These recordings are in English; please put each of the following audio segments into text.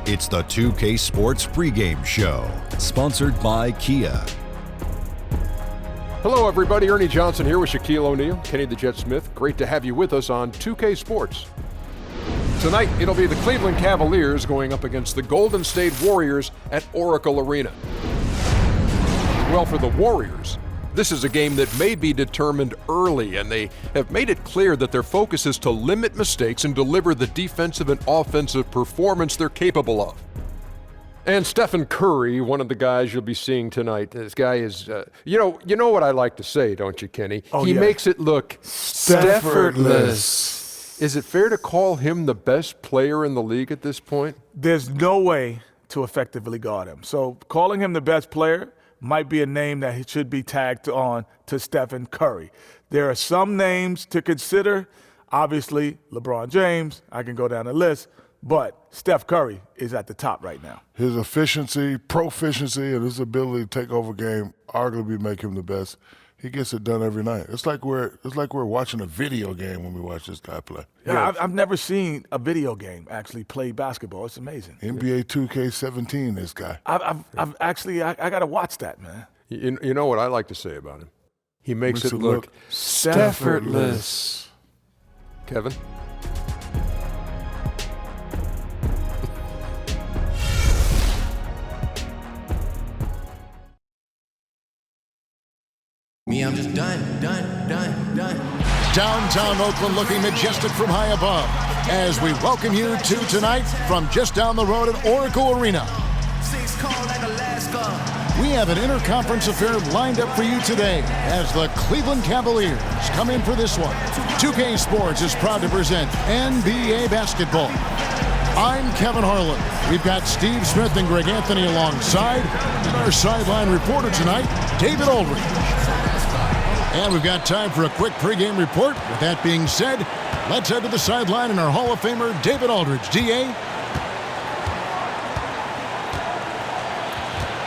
It's the 2K Sports pregame show, sponsored by Kia. Hello, everybody. Ernie Johnson here with Shaquille O'Neal, Kenny the Jet Smith. Great to have you with us on 2K Sports. Tonight, it'll be the Cleveland Cavaliers going up against the Golden State Warriors at Oracle Arena. Well, for the Warriors, this is a game that may be determined early, and they have made it clear that their focus is to limit mistakes and deliver the defensive and offensive performance they're capable of. And Stephen Curry, one of the guys you'll be seeing tonight, this guy is, you know what I like to say, don't you, Kenny? He makes it look effortless. Is it fair to call him the best player in the league at this point? There's no way to effectively guard him. So calling him the best player might be a name that he should be tagged on to Stephen Curry. There are some names to consider. Obviously, LeBron James, I can go down the list, but Steph Curry is at the top right now. His efficiency, proficiency, and his ability to take over game arguably make him the best. He gets it done every night. It's like we're watching a video game when we watch this guy play. Yeah, I've never seen a video game actually play basketball. It's amazing. NBA 2K17, this guy. I've actually I got to watch that, man. You know what I like to say about him? He makes it look effortless. Kevin? Me, I'm just done. Downtown Oakland looking majestic from high above as we welcome you to tonight from just down the road at Oracle Arena. We have an interconference affair lined up for you today as the Cleveland Cavaliers come in for this one. 2K Sports is proud to present NBA basketball. I'm Kevin Harlan. We've got Steve Smith and Greg Anthony alongside, and our sideline reporter tonight, David Aldridge. And we've got time for a quick pregame report. With that being said, let's head to the sideline and our Hall of Famer, David Aldridge. D.A.?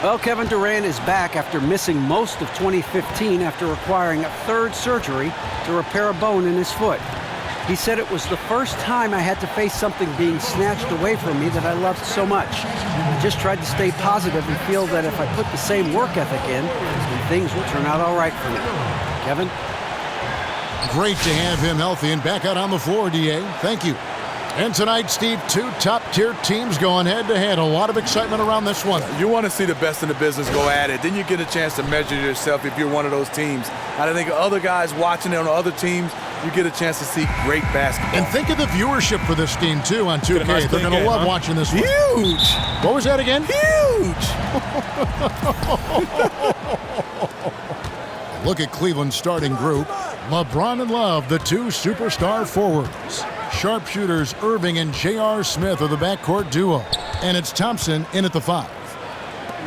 Well, Kevin Durant is back after missing most of 2015 after requiring a third surgery to repair a bone in his foot. He said it was the first time I had to face something being snatched away from me that I loved so much. I just tried to stay positive and feel that if I put the same work ethic in, then things will turn out all right for me. Kevin? Great to have him healthy and back out on the floor, D.A. Thank you. And tonight, Steve, two top-tier teams going head-to-head. A lot of excitement around this one. You want to see the best in the business go at it. Then you get a chance to measure yourself if you're one of those teams. I think other guys watching it on other teams, you get a chance to see great basketball. And think of the viewership for this game, too, on 2K. They're going to love watching this one. Huge! What was that again? Huge! Look at Cleveland's starting group. LeBron and Love, the two superstar forwards. Sharpshooters Irving and J.R. Smith are the backcourt duo. And it's Thompson in at the 5.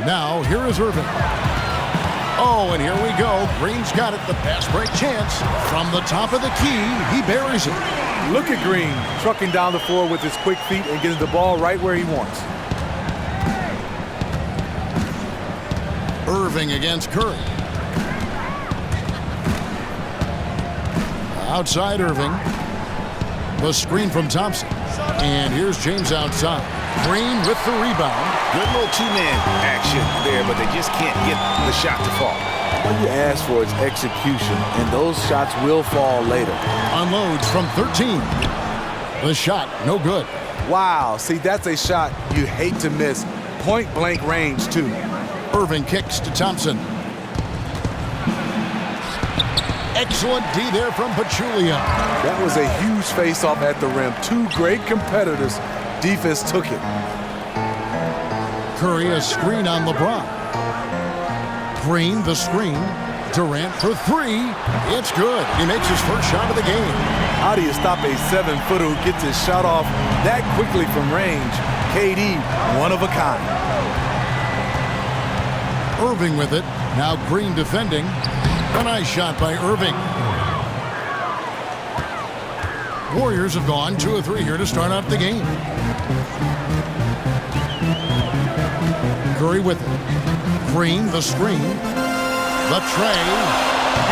Now, here is Irving. Oh, and here we go. Green's got it. The pass break chance. From the top of the key, he buries it. Look at Green trucking down the floor with his quick feet and getting the ball right where he wants. Irving against Curry. Outside Irving. The screen from Thompson. And here's James outside. Green with the rebound. Good little two-man action there, but they just can't get the shot to fall. All you ask for is execution, and those shots will fall later. Unloads from 13. The shot, no good. Wow, see, that's a shot you hate to miss. Point-blank range, too. Irving kicks to Thompson. Excellent D there from Pachulia. That was a huge face-off at the rim. Two great competitors. Defense took it. Curry a screen on LeBron. Green the screen. Durant for 3. It's good. He makes his first shot of the game. How do you stop a 7-footer who gets his shot off that quickly from range? KD, one of a kind. Irving with it. Now Green defending. A nice shot by Irving. Warriors have gone 2 of 3 here to start out the game. Curry with it. Green, the screen. The tray.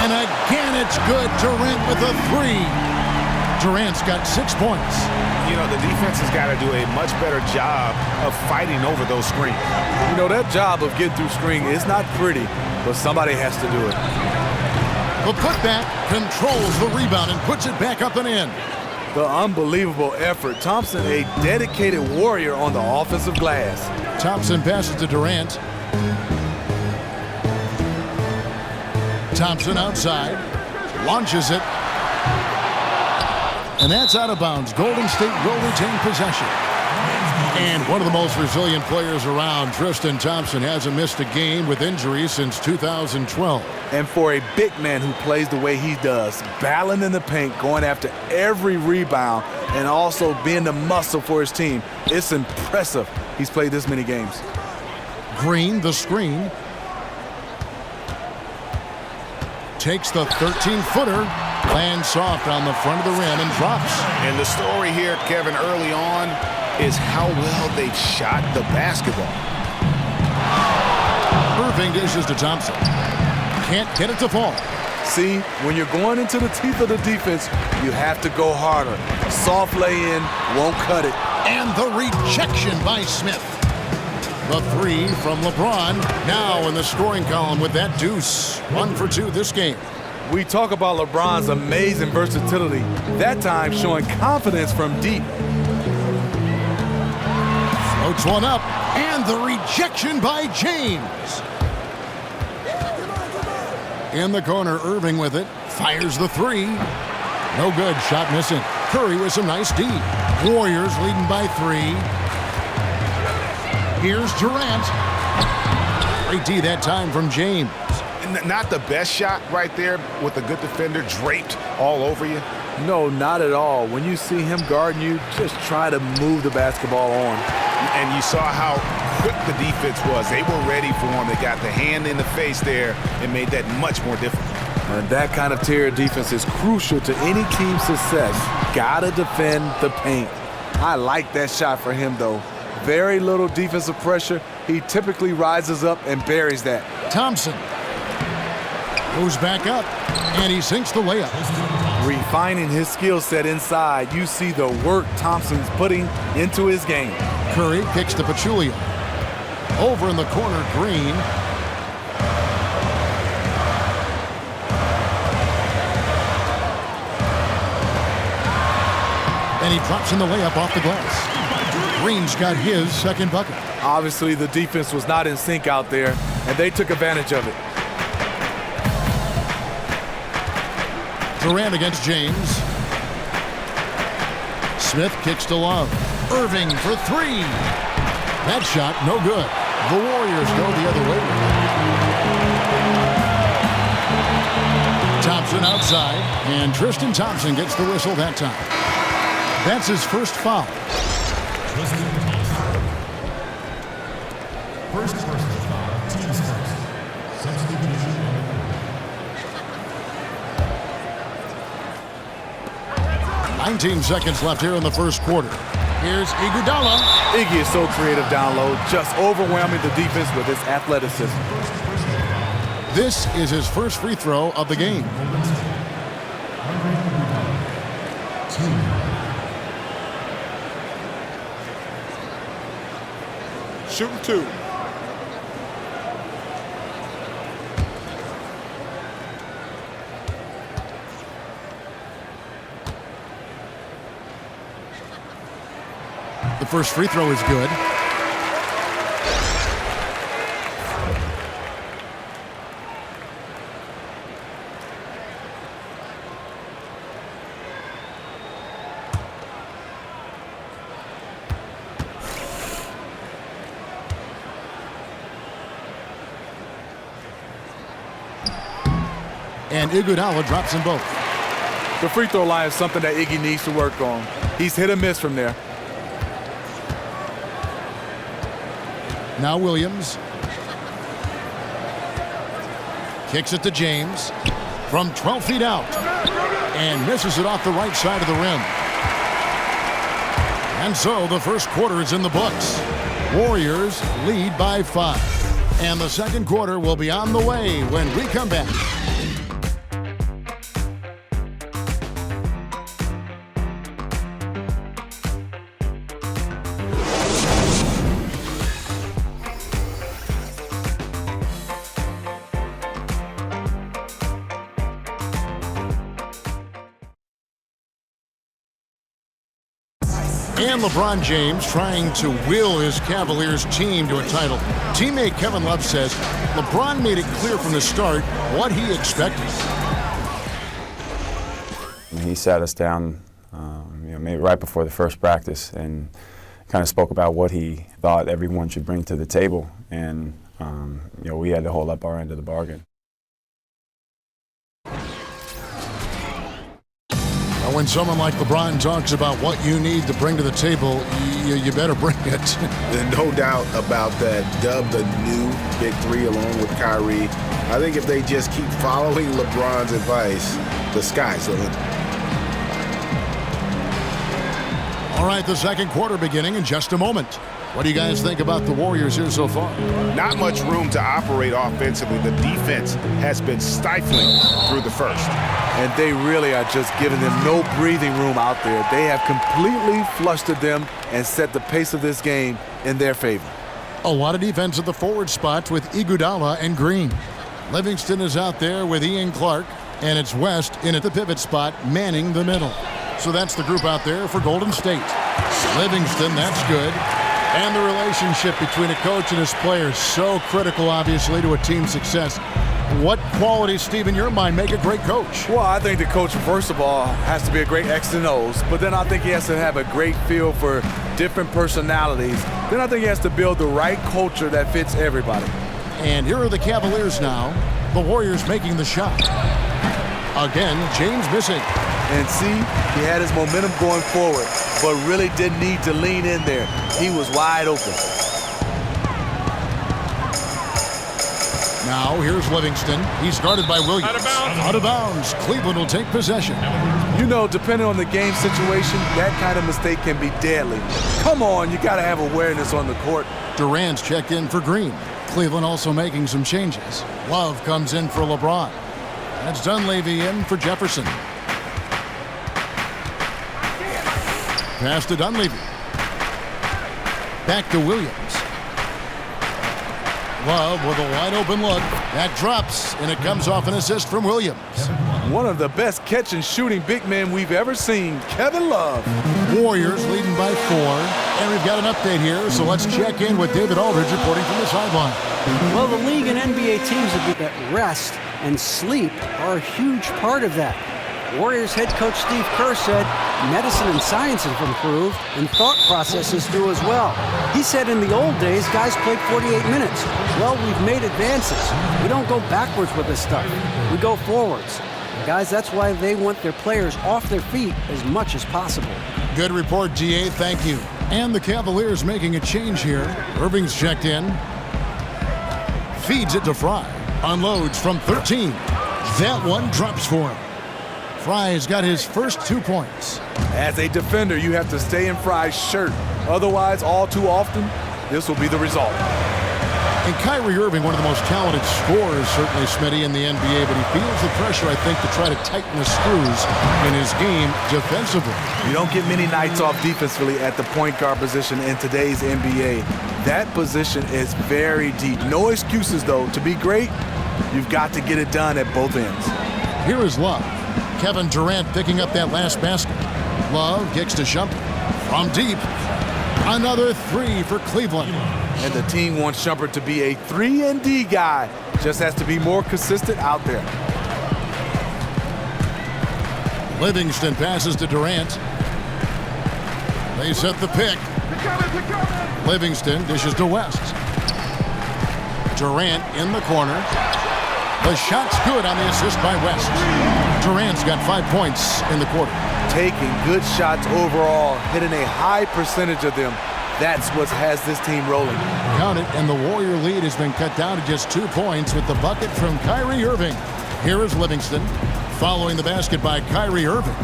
And again, it's good. Durant with a 3. Durant's got 6 points. You know, the defense has got to do a much better job of fighting over those screens. You know, that job of getting through screen is not pretty, but somebody has to do it. The putback controls the rebound and puts it back up and in. The unbelievable effort. Thompson, a dedicated warrior on the offensive glass. Thompson passes to Durant. Thompson outside, launches it, and that's out of bounds. Golden State will retain possession. And one of the most resilient players around, Tristan Thompson, hasn't missed a game with injury since 2012. And for a big man who plays the way he does, battling in the paint, going after every rebound, and also being the muscle for his team, it's impressive he's played this many games. Green, the screen. Takes the 13-footer, lands soft on the front of the rim and drops. And the story here, Kevin, early on is how well they've shot the basketball. Irving dishes to Thompson. Can't get it to fall. See, when you're going into the teeth of the defense, you have to go harder. Soft lay-in won't cut it. And the rejection by Smith. The three from LeBron, now in the scoring column with that deuce. 1 for 2 this game. We talk about LeBron's amazing versatility, that time showing confidence from deep. Floats one up, and the rejection by James. In the corner, Irving with it, fires the three. No good, shot missing. Curry with some nice D. Warriors leading by 3. Here's Durant. Great D that time from James. Not the best shot right there with a good defender draped all over you. No, not at all. When you see him guarding you, just try to move the basketball on. And you saw how quick the defense was. They were ready for him. They got the hand in the face there and made that much more difficult. And that kind of tier of defense is crucial to any team's success. Gotta defend the paint. I like that shot for him, though. Very little defensive pressure. He typically rises up and buries that. Thompson goes back up, and he sinks the layup. Refining his skill set inside, you see the work Thompson's putting into his game. Curry kicks to Pachulia. Over in the corner, Green. And he drops in the layup off the glass. Green's got his second bucket. Obviously, the defense was not in sync out there, and they took advantage of it. Durant against James. Smith kicks to Love. Irving for 3. That shot, no good. The Warriors go the other way. Thompson outside, and Tristan Thompson gets the whistle that time. That's his first foul. First personal foul, team's first. Substitution. 19 seconds left here in the first quarter. Here's Iguodala. Iggy is so creative down low, just overwhelming the defense with his athleticism. This is his first free throw of the game. Shooting 2. The first free throw is good. And Iguodala drops them both. The free throw line is something that Iggy needs to work on. He's hit and miss from there. Now Williams. Kicks it to James. From 12 feet out. And misses it off the right side of the rim. And so the first quarter is in the books. Warriors lead by 5. And the second quarter will be on the way when we come back. And LeBron James trying to will his Cavaliers team to a title. Teammate Kevin Love says LeBron made it clear from the start what he expected. He sat us down maybe right before the first practice and kind of spoke about what he thought everyone should bring to the table. And we had to hold up our end of the bargain. When someone like LeBron talks about what you need to bring to the table, you better bring it. There's no doubt about that. Dubbed the new Big Three along with Kyrie. I think if they just keep following LeBron's advice, the sky's the limit. All right, the second quarter beginning in just a moment. What do you guys think about the Warriors here so far? Not much room to operate offensively. The defense has been stifling through the first. And they really are just giving them no breathing room out there. They have completely flustered them and set the pace of this game in their favor. A lot of defense at the forward spot with Iguodala and Green. Livingston is out there with Ian Clark, and it's West in at the pivot spot, manning the middle. So that's the group out there for Golden State. Livingston, that's good. And the relationship between a coach and his players, so critical, obviously, to a team's success. What qualities, Steve, in your mind, make a great coach? Well, I think the coach, first of all, has to be a great X and O's, but then I think he has to have a great feel for different personalities. Then I think he has to build the right culture that fits everybody. And here are the Cavaliers now. The Warriors making the shot. Again, James missing. And see, he had his momentum going forward, but really didn't need to lean in there. He was wide open. Now, here's Livingston. He's guarded by Williams. Out of bounds. Cleveland will take possession. Depending on the game situation, that kind of mistake can be deadly. Come on, you got to have awareness on the court. Durant's checked in for Green. Cleveland also making some changes. Love comes in for LeBron. That's Dunleavy in for Jefferson. Pass to Dunleavy. Back to Williams. Love with a wide open look. That drops, and it comes off an assist from Williams. One of the best catch and shooting big men we've ever seen, Kevin Love. Warriors leading by 4. And we've got an update here, so let's check in with David Aldridge reporting from the sideline. Well, the league and NBA teams that rest and sleep are a huge part of that. Warriors head coach Steve Kerr said medicine and science have improved and thought processes do as well. He said in the old days, guys played 48 minutes. Well, we've made advances. We don't go backwards with this stuff. We go forwards. Guys, that's why they want their players off their feet as much as possible. Good report, GA. Thank you. And the Cavaliers making a change here. Irving's checked in. Feeds it to Fry. Unloads from 13. That one drops for him. Fry's got his first 2 points. As a defender, you have to stay in Fry's shirt. Otherwise, all too often, this will be the result. And Kyrie Irving, one of the most talented scorers, certainly, Smitty, in the NBA, but he feels the pressure, I think, to try to tighten the screws in his game defensively. You don't get many nights off defensively at the point guard position in today's NBA. That position is very deep. No excuses, though. To be great, you've got to get it done at both ends. Here is Love. Kevin Durant picking up that last basket. Love kicks to Shumpert. From deep. Another 3 for Cleveland. And the team wants Shumpert to be a 3-and-D guy. Just has to be more consistent out there. Livingston passes to Durant. They set the pick. Livingston dishes to West. Durant in the corner. The shot's good on the assist by West. Durant's got 5 points in the quarter. Taking good shots overall, hitting a high percentage of them. That's what has this team rolling. Count it, and the Warrior lead has been cut down to just 2 points with the bucket from Kyrie Irving. Here is Livingston, following the basket by Kyrie Irving.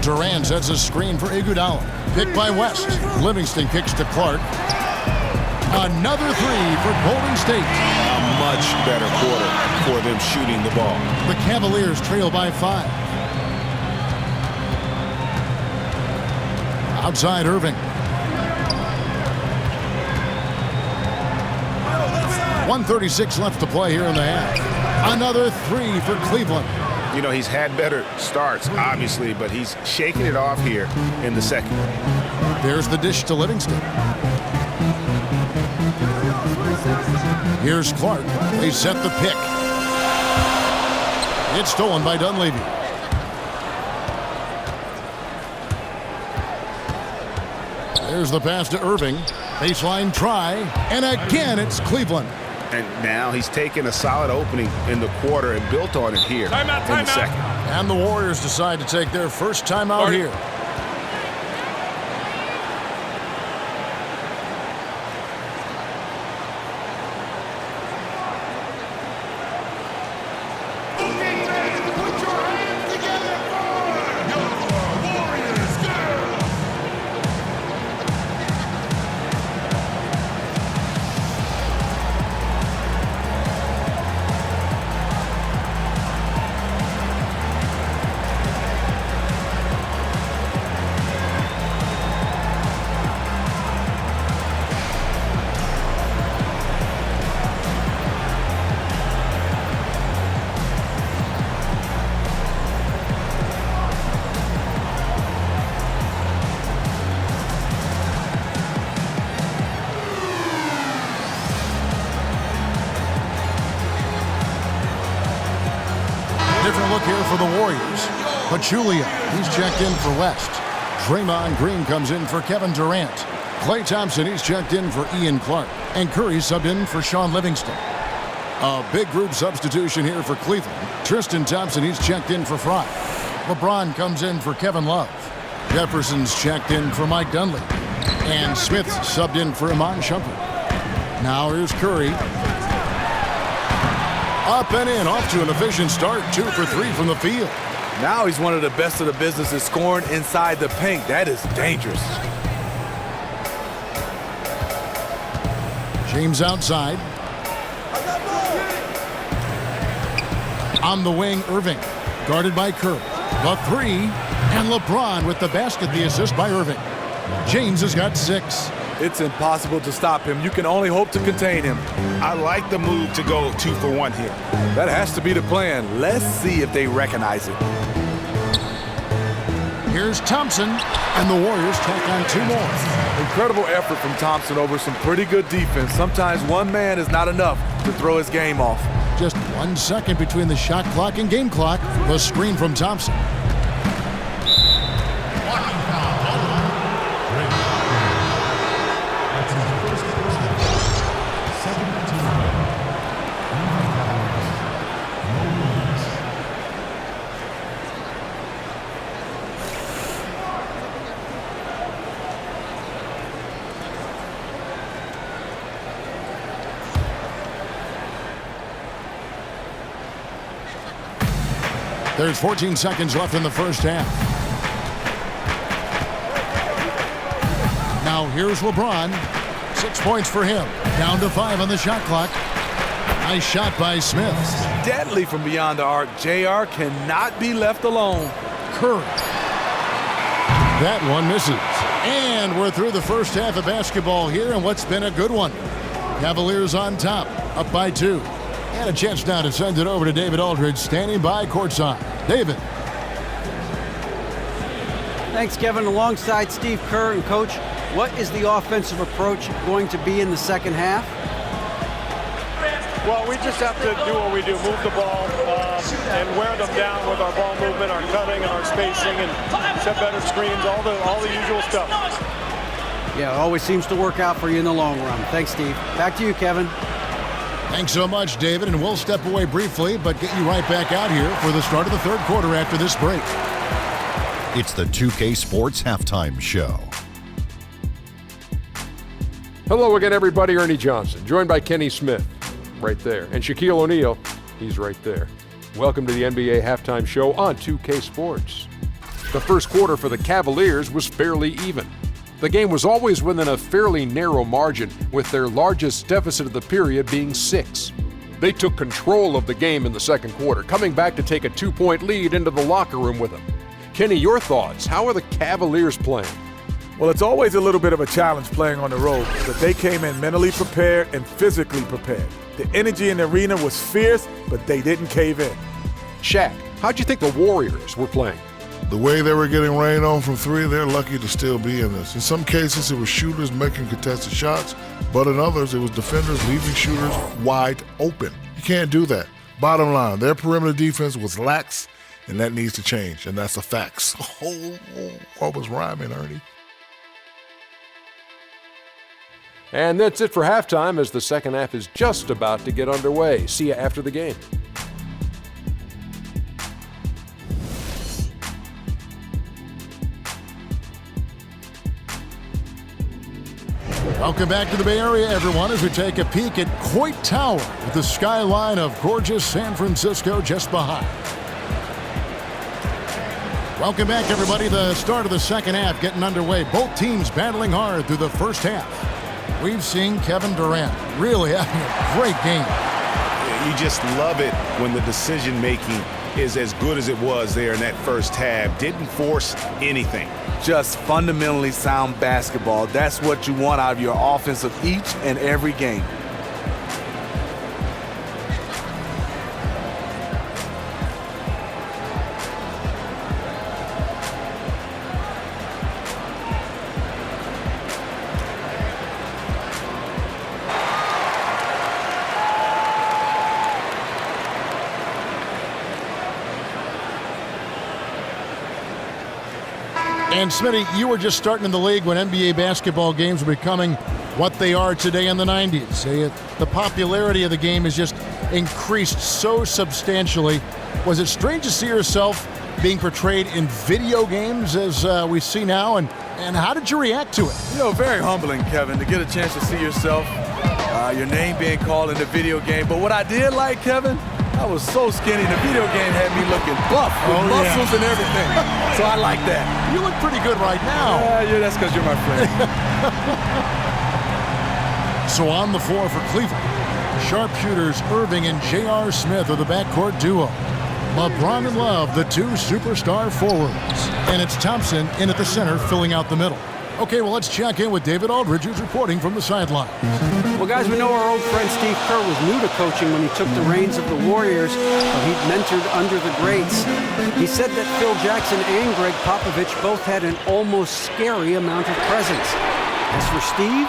Durant sets a screen for Iguodala. Picked by West. Livingston kicks to Clark. Another 3 for Golden State. A much better quarter for them shooting the ball. The Cavaliers trail by 5. Outside Irving. 1:36 left to play here in the half. Another 3 for Cleveland. You know, he's had better starts, obviously, but he's shaking it off here in the second. There's the dish to Livingston. Here's Clark. They set the pick. It's stolen by Dunleavy. There's the pass to Irving. Baseline try. And again, it's Cleveland. And now he's taken a solid opening in the quarter and built on it here in the second. And the Warriors decide to take their first timeout here. Different look here for the Warriors. Pachulia, he's checked in for West. Draymond Green comes in for Kevin Durant. Klay Thompson, he's checked in for Ian Clark. And Curry subbed in for Sean Livingston. A big group substitution here for Cleveland. Tristan Thompson, he's checked in for Fry. LeBron comes in for Kevin Love. Jefferson's checked in for Mike Dunleavy. And Smith's subbed in for Iman Shumpert. Now here's Curry. Up and in, off to an efficient start. 2 for 3 from the field. Now he's one of the best of the business at scoring inside the paint. That is dangerous. James outside. On the wing, Irving. Guarded by Curry. The 3. And LeBron with the basket, the assist by Irving. James has got 6. It's impossible to stop him. You can only hope to contain him. I like the move to go 2 for 1 here. That has to be the plan. Let's see if they recognize it. Here's Thompson, and the Warriors tack on 2 more. Incredible effort from Thompson over some pretty good defense. Sometimes one man is not enough to throw his game off. Just 1 second between the shot clock and game clock. The screen from Thompson. There's 14 seconds left in the first half. Now here's LeBron. 6 points for him. Down to 5 on the shot clock. Nice shot by Smith. Deadly from beyond the arc. JR cannot be left alone. Curry. That one misses. And we're through the first half of basketball here, and what's been a good one. Cavaliers on top, up by 2. And a chance now to send it over to David Aldridge, standing by courtside. David. Thanks, Kevin. Alongside Steve Kerr and Coach, what is the offensive approach going to be in the second half? Well, we just have to do what we do, move the ball and wear them down with our ball movement, our cutting, and our spacing, and set better screens, all the usual stuff. Yeah, it always seems to work out for you in the long run. Thanks, Steve. Back to you, Kevin. Thanks so much, David, and we'll step away briefly, but get you right back out here for the start of the third quarter after this break. It's the 2K Sports Halftime Show. Hello again, everybody. Ernie Johnson, joined by Kenny Smith, right there, and Shaquille O'Neal, he's right there. Welcome to the NBA Halftime Show on 2K Sports. The first quarter for the Cavaliers was fairly even. The game was always within a fairly narrow margin, with their largest deficit of the period being 6. They took control of the game in the second quarter, coming back to take a 2-point lead into the locker room with them. Kenny, your thoughts? How are the Cavaliers playing? Well, it's always a little bit of a challenge playing on the road, but they came in mentally prepared and physically prepared. The energy in the arena was fierce, but they didn't cave in. Shaq, How'd you think the Warriors were playing? The way they were getting rain on from three, they're lucky to still be in this. In some cases, it was shooters making contested shots, but in others, it was defenders leaving shooters wide open. You can't do that. Bottom line, their perimeter defense was lax, and that needs to change, and that's a fact. What was rhyming, Ernie? And that's it for halftime, as the second half is just about to get underway. See you after the game. Welcome back to the Bay Area, everyone, as we take a peek at Coit Tower with the skyline of gorgeous San Francisco just behind. Welcome back, everybody. The start of the second half getting underway. Both teams battling hard through the first half. We've seen Kevin Durant really having a great game. You just love it when the decision-making is as good as it was there in that first half. Didn't force anything. Just fundamentally sound basketball. That's what you want out of your offense of each and every game. And Smitty, you were just starting in the league when NBA basketball games were becoming what they are today in the 90s. The popularity of the game has just increased so substantially. Was it strange to see yourself being portrayed in video games as we see now? And how did you react to it? You know, very humbling, Kevin, to get a chance to see yourself, your name being called in the video game. But what I did like, Kevin, I was so skinny. The video game had me looking buff with muscles and everything. So I like that. You look pretty good right now. Yeah, that's because you're my friend. So on the floor for Cleveland, sharpshooters Irving and J.R. Smith are the backcourt duo. LeBron and Love, the two superstar forwards. And it's Thompson in at the center, filling out the middle. Okay, well, let's check in with David Aldridge, who's reporting from the sideline. Well, guys, we know our old friend Steve Kerr was new to coaching when he took the reins of the Warriors, but he'd mentored under the greats. He said that Phil Jackson and Greg Popovich both had an almost scary amount of presence. As for Steve,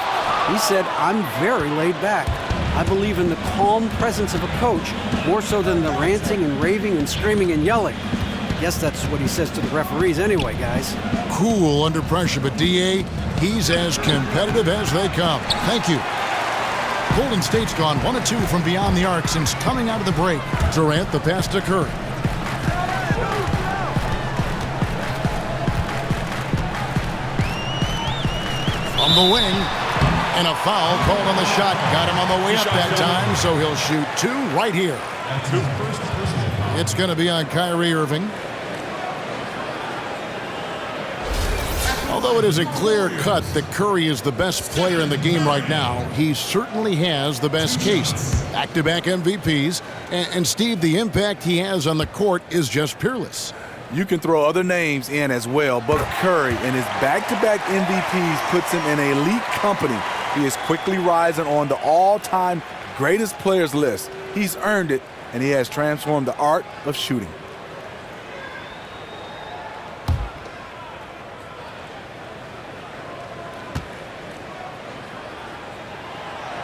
he said, I'm very laid back. I believe in the calm presence of a coach, more so than the ranting and raving and screaming and yelling. I guess that's what he says to the referees anyway, guys. Cool under pressure, but D.A., he's as competitive as they come. Thank you. Golden State's gone 1 of 2 from beyond the arc since coming out of the break. Durant, the pass to Curry. From the wing, and a foul called on the shot. Got him on the way up that time, so he'll shoot 2 right here. It's going to be on Kyrie Irving. Although it is a clear cut that Curry is the best player in the game right now, he certainly has the best case. Back-to-back MVPs, and Steve, the impact he has on the court is just peerless. You can throw other names in as well, but Curry and his back-to-back MVPs puts him in elite company. He is quickly rising on the all-time greatest players list. He's earned it, and he has transformed the art of shooting.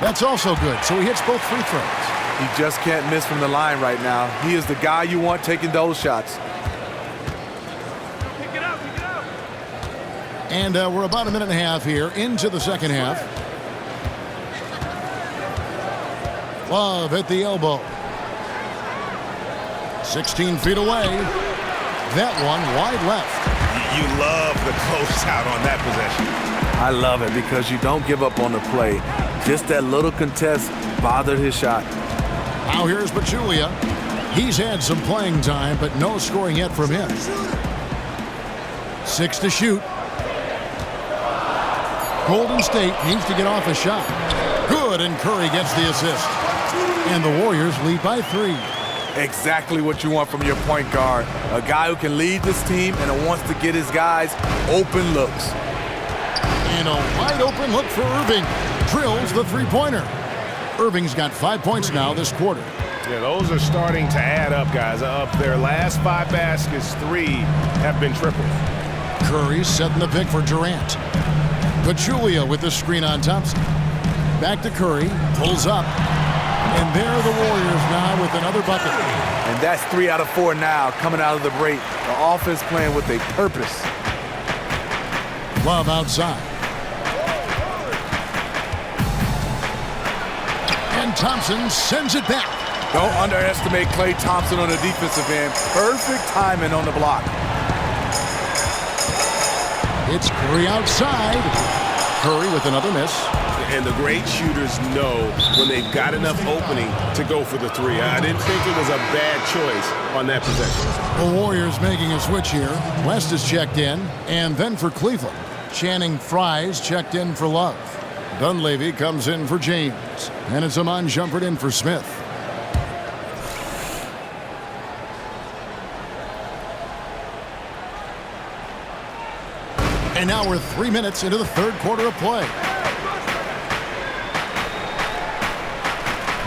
That's also good, so he hits both free throws. He just can't miss from the line right now. He is the guy you want taking those shots. Pick it up. And we're about a minute and a half here into the second half. Love at the elbow. 16 feet away. That one wide left. You love the closeout on that possession. I love it because you don't give up on the play. Just that little contest bothered his shot. Now here's Pachulia. He's had some playing time, but no scoring yet from him. 6 to shoot. Golden State needs to get off a shot. Good, and Curry gets the assist. And the Warriors lead by 3. Exactly what you want from your point guard. A guy who can lead this team and who wants to get his guys open looks. And a wide open look for Irving. Drills the three-pointer. Irving's got 5 points now this quarter. Yeah, those are starting to add up, guys. Up their last 5 baskets, 3 have been triples. Curry setting the pick for Durant. Pachulia with the screen on Thompson. Back to Curry, pulls up. And there are the Warriors now with another bucket. And that's 3 out of 4 now coming out of the break. The offense playing with a purpose. Love outside. And Thompson sends it back. Don't underestimate Klay Thompson on the defensive end. Perfect timing on the block. It's Curry outside. Curry with another miss. And the great shooters know when they've got enough opening to go for the 3. I didn't think it was a bad choice on that possession. The Warriors making a switch here. West is checked in, and then for Cleveland. Channing Frye's checked in for Love. Dunleavy comes in for James. And it's Amon Shumpert in for Smith. And now we're 3 minutes into the third quarter of play.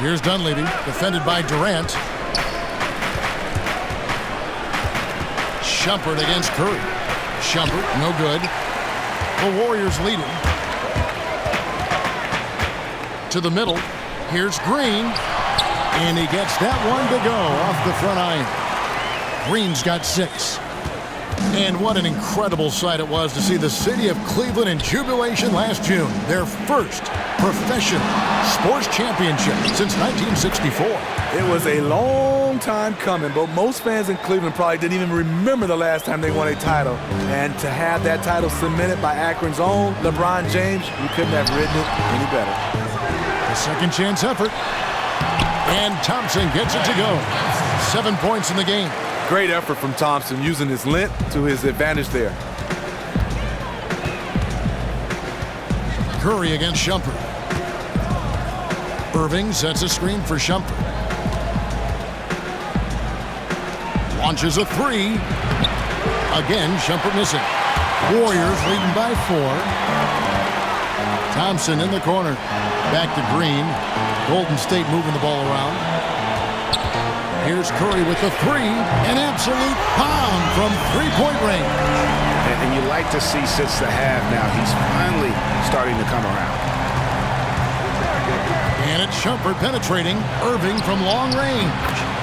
Here's Dunleavy, defended by Durant. Shumpert against Curry. Shumpert, no good. The Warriors leading. To the middle. Here's Green. And he gets that one to go off the front iron. Green's got 6. And what an incredible sight it was to see the city of Cleveland in jubilation last June. Their first professional sports championship since 1964. It was a long time coming, but most fans in Cleveland probably didn't even remember the last time they won a title. And to have that title cemented by Akron's own LeBron James, you couldn't have written it any better. A second chance effort. And Thompson gets it to go. 7 points in the game. Great effort from Thompson, using his length to his advantage there. Curry against Shumpert. Irving sets a screen for Shumpert. Launches a 3. Again, Shumpert missing. Warriors leading by 4. Thompson in the corner. Back to Green. Golden State moving the ball around. Here's Curry with the 3. An absolute bomb from three-point range. And you like to see since the half now, he's finally starting to come around. And it's Shumpert penetrating. Irving from long range.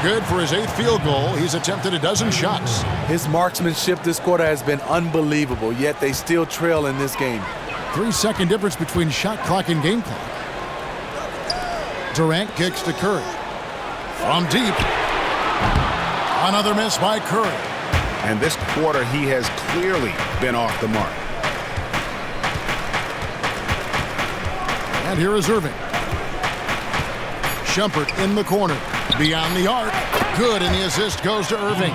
Good for his 8th field goal. He's attempted a dozen shots. His marksmanship this quarter has been unbelievable, yet they still trail in this game. 3-second difference between shot clock and game clock. Durant kicks to Curry. From deep. Another miss by Curry. And this quarter, he has clearly been off the mark. And here is Irving. Shumpert in the corner. Beyond the arc. Good, and the assist goes to Irving.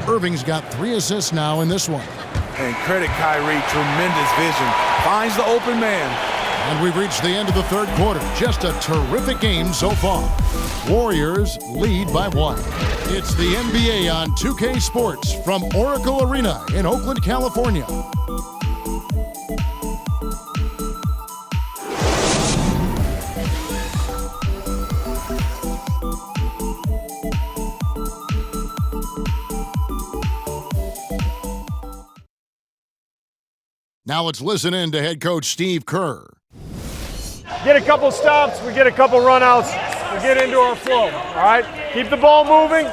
Irving's got 3 assists now in this one. And credit Kyrie, tremendous vision. Finds the open man. And we've reached the end of the third quarter. Just a terrific game so far. Warriors lead by 1. It's the NBA on 2K Sports from Oracle Arena in Oakland, California. Now let's listen in to head coach Steve Kerr. Get a couple stops, we get a couple runouts, we get into our flow, all right? Keep the ball moving,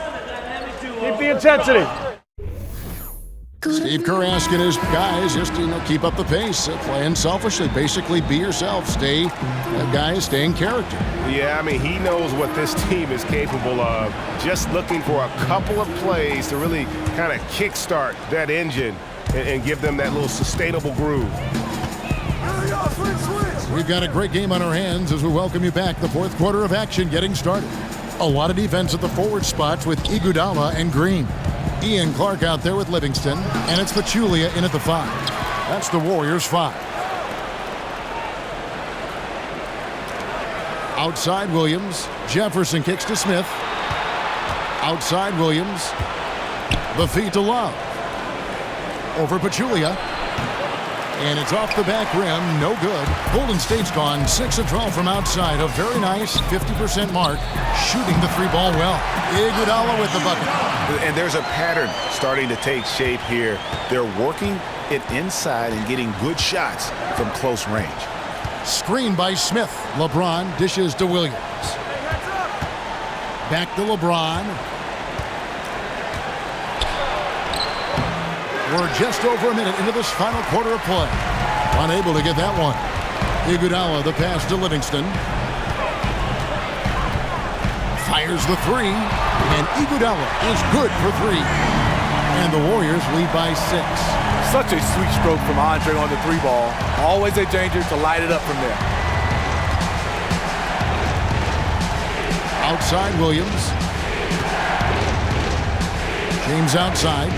keep the intensity. Steve Kerr asking his guys just to keep up the pace, play unselfishly, basically be yourself, stay in character. Yeah, I mean, he knows what this team is capable of. Just looking for a couple of plays to really kind of kickstart that engine and give them that little sustainable groove. We've got a great game on our hands as we welcome you back. The fourth quarter of action getting started. A lot of defense at the forward spots with Iguodala and Green. Ian Clark out there with Livingston, and it's Pachulia in at the 5. That's the Warriors' 5. Outside Williams. Jefferson kicks to Smith. Outside Williams. The feed to Love. Over Pachulia. And it's off the back rim, no good. Golden State's gone 6 of 12 from outside. A very nice 50% mark, shooting the 3-ball well. Iguodala with the bucket. And there's a pattern starting to take shape here. They're working it inside and getting good shots from close range. Screen by Smith. LeBron dishes to Williams. Back to LeBron. We're just over a minute into this final quarter of play. Unable to get that one. Iguodala the pass to Livingston. Fires the 3. And Iguodala is good for 3. And the Warriors lead by 6. Such a sweet stroke from Andre on the 3-ball. Always a danger to light it up from there. Outside Williams. James outside.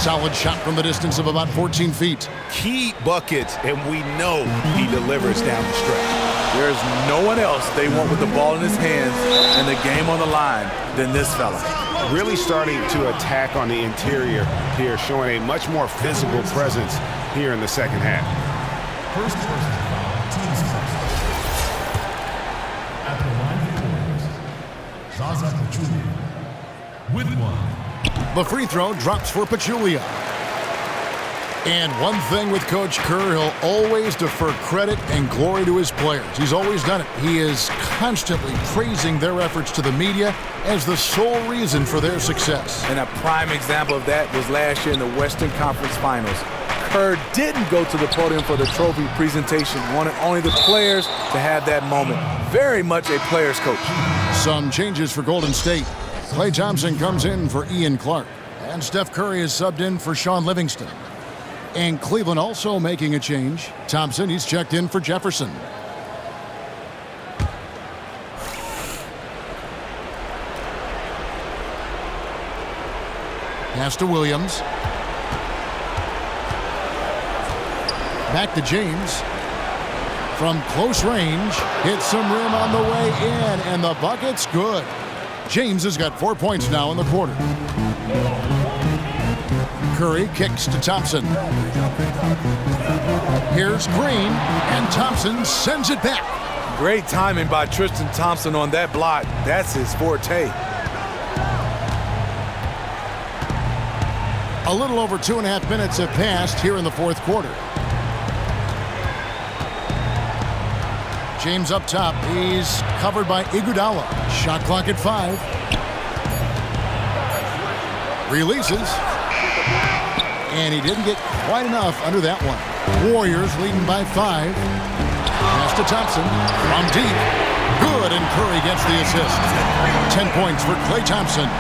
Solid shot from the distance of about 14 feet. Key buckets, and we know he delivers down the stretch. There's no one else they want with the ball in his hands and the game on the line than this fella. Really starting to attack on the interior here, showing a much more physical presence here in the second half. First person foul, team's first. At the line for Zaza Pachulia with 1. The free throw drops for Pachulia. And one thing with Coach Kerr, he'll always defer credit and glory to his players. He's always done it. He is constantly praising their efforts to the media as the sole reason for their success. And a prime example of that was last year in the Western Conference Finals. Kerr didn't go to the podium for the trophy presentation, wanted only the players to have that moment. Very much a player's coach. Some changes for Golden State. Klay Thompson comes in for Ian Clark. And Steph Curry is subbed in for Sean Livingston. And Cleveland also making a change. Thompson, he's checked in for Jefferson. Pass to Williams. Back to James. From close range, hits some rim on the way in, and the bucket's good. James has got 4 points now in the quarter. Curry kicks to Thompson. Here's Green, and Thompson sends it back. Great timing by Tristan Thompson on that block. That's his forte. A little over 2.5 minutes have passed here in the fourth quarter. James up top. He's covered by Iguodala. Shot clock at 5. Releases. And he didn't get quite enough under that one. Warriors leading by 5. Pass to Thompson. From deep. Good, and Curry gets the assist. 10 points for Klay Thompson.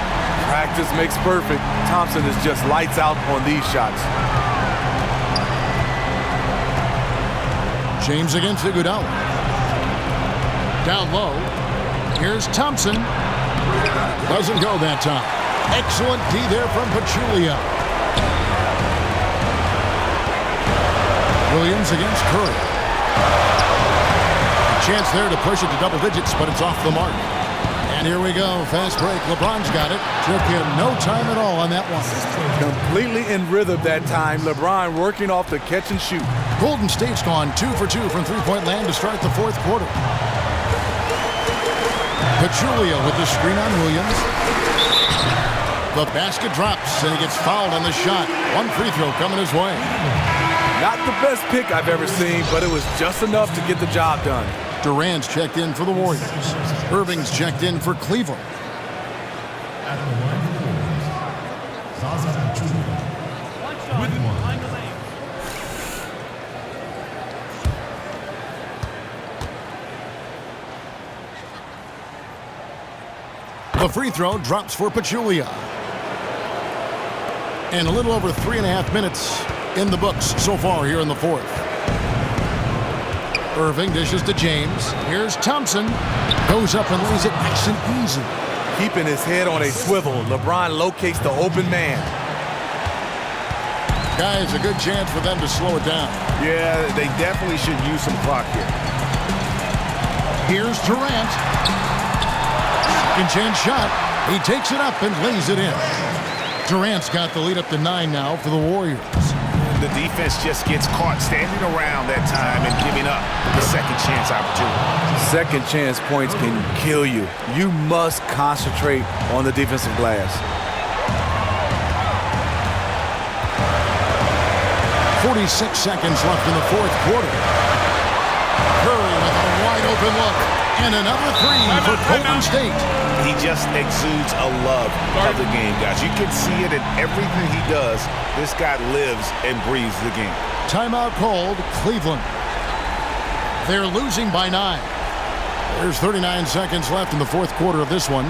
Practice makes perfect. Thompson is just lights out on these shots. James against Iguodala. Down low. Here's Thompson. Doesn't go that time. Excellent D there from Pachulia. Williams against Curry. A chance there to push it to double digits, but it's off the mark. And here we go. Fast break. LeBron's got it. Took him no time at all on that one. Completely in rhythm that time. LeBron working off the catch and shoot. Golden State's gone 2 for 2 from three-point land to start the fourth quarter. Pachulia with the screen on Williams. The basket drops, and he gets fouled on the shot. One free throw coming his way. Not the best pick I've ever seen, but it was just enough to get the job done. Durant's checked in for the Warriors. Irving's checked in for Cleveland. At the line for Warriors, Zaza Pachulia with 1. The free throw drops for Pachulia. And a little over 3.5 minutes in the books so far here in the fourth. Irving dishes to James. Here's Thompson. Goes up and lays it nice and easy. Keeping his head on a swivel, LeBron locates the open man. Guys, a good chance for them to slow it down. Yeah, they definitely should use some clock here. Here's Durant. Second chance shot. He takes it up and lays it in. Durant's got the lead up to 9 now for the Warriors. The defense just gets caught standing around that time and giving up the second chance opportunity. Second chance points can kill you. You must concentrate on the defensive glass. 46 seconds left in the fourth quarter. Curry with a wide open look. And another three for Golden State. He just exudes a love of the game, guys. You can see it in everything he does. This guy lives and breathes the game. Timeout called, Cleveland. They're losing by 9. There's 39 seconds left in the fourth quarter of this one.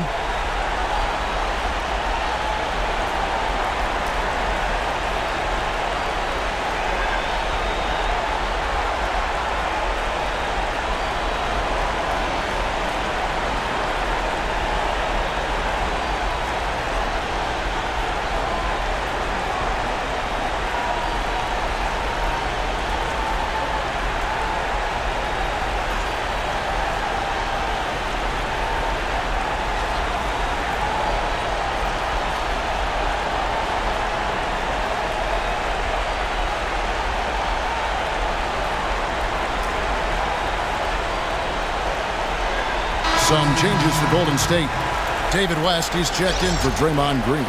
Some changes for Golden State. David West is checked in for Draymond Green.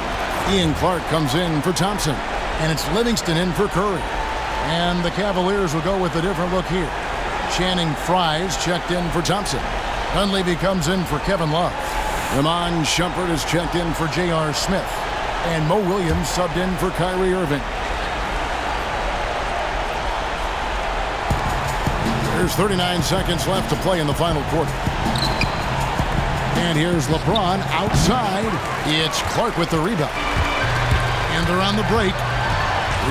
Ian Clark comes in for Thompson. And it's Livingston in for Curry. And the Cavaliers will go with a different look here. Channing Frye's checked in for Thompson. Dunleavy comes in for Kevin Love. Ramon Shumpert is checked in for J.R. Smith. And Mo Williams subbed in for Kyrie Irving. There's 39 seconds left to play in the final quarter. And here's LeBron outside. It's Clark with the rebound. And they're on the break.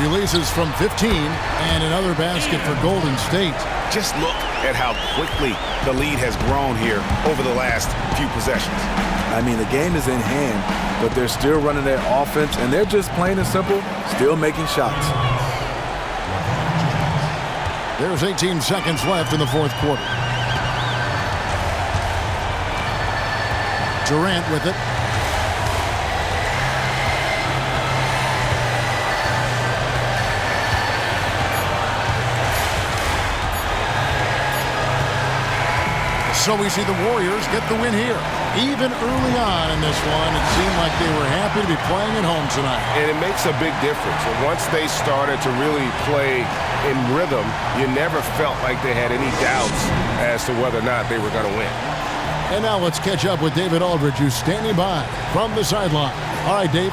Releases from 15. And another basket for Golden State. Just look at how quickly the lead has grown here over the last few possessions. I mean, the game is in hand, but they're still running their offense, and they're just plain and simple, still making shots. There's 18 seconds left in the fourth quarter. Durant with it. So we see the Warriors get the win here. Even early on in this one, it seemed like they were happy to be playing at home tonight. And it makes a big difference. And once they started to really play in rhythm, you never felt like they had any doubts as to whether or not they were going to win. And now let's catch up with David Aldridge, who's standing by from the sideline. All right, Dave.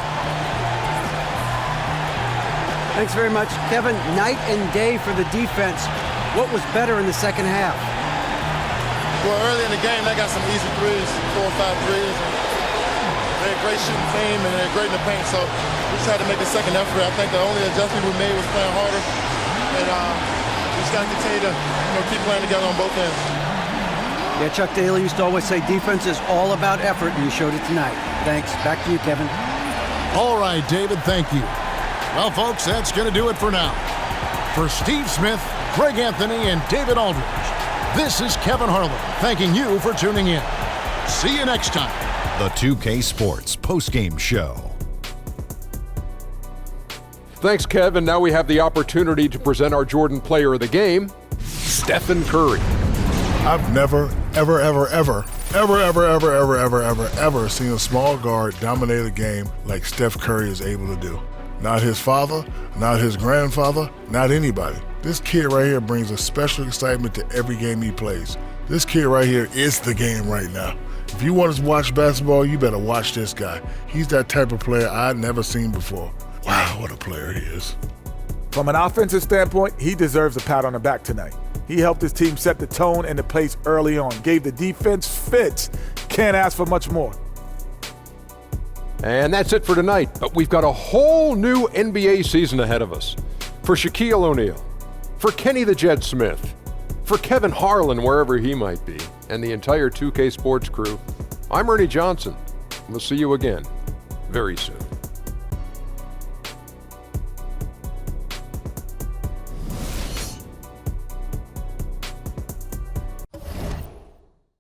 Thanks very much, Kevin. Night and day for the defense. What was better in the second half? Well, early in the game, they got some easy threes, 4 or 5 threes. They're a great shooting team, and they're great in the paint, so we just had to make a second effort. I think the only adjustment we made was playing harder, and we just got to continue to keep playing together on both ends. Yeah, Chuck Daly used to always say defense is all about effort, and you showed it tonight. Thanks. Back to you, Kevin. All right, David, thank you. Well, folks, that's going to do it for now. For Steve Smith, Greg Anthony, and David Aldridge, this is Kevin Harlan thanking you for tuning in. See you next time. The 2K Sports postgame show. Thanks, Kevin. Now we have the opportunity to present our Jordan Player of the Game, Stephen Curry. I've never, ever seen a small guard dominate a game like Steph Curry is able to do. Not his father, not his grandfather, not anybody. This kid right here brings a special excitement to every game he plays. This kid right here is the game right now. If you want to watch basketball, you better watch this guy. He's that type of player I'd never seen before. Wow, what a player he is. From an offensive standpoint, he deserves a pat on the back tonight. He helped his team set the tone and the pace early on, gave the defense fits. Can't ask for much more. And that's it for tonight, but we've got a whole new NBA season ahead of us. For Shaquille O'Neal, for Kenny the Jet Smith, for Kevin Harlan, wherever he might be, and the entire 2K Sports crew, I'm Ernie Johnson. We'll see you again very soon.